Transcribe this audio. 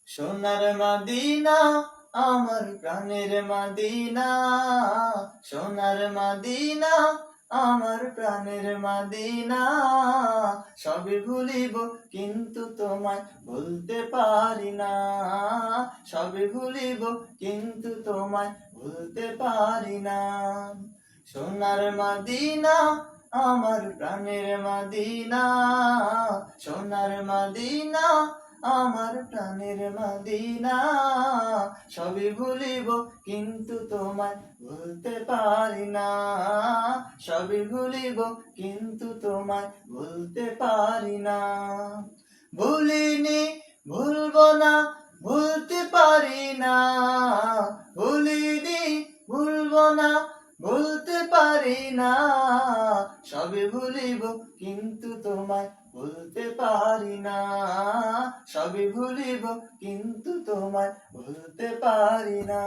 সোনার মদিনা আমার প্রাণের মদিনা, সোনার মদিনা আমার প্রাণের মদিনা। সবই ভুলিব কিন্তু তোমায় ভুলতে পারি না, সবই ভুলিব কিন্তু তোমায় ভুলতে পারি না। সোনার মদিনা আমার প্রাণের মদিনা, সোনার মদিনা আমার প্রাণের মদিনা। সবই ভুলিব কিন্তু তোমায় ভুলতে পারি না, সবই ভুলিব কিন্তু তোমায় ভুলতে পারি না। ভুলিনি ভুলবো না ভুলতে পারি না, ভুলিনি ভুলবো না ভুলতে পারি না। সবই ভুলিব কিন্তু তোমায় ভুলতে পারি না, সবই ভুলিব কিন্তু তোমায় ভুলতে পারি না।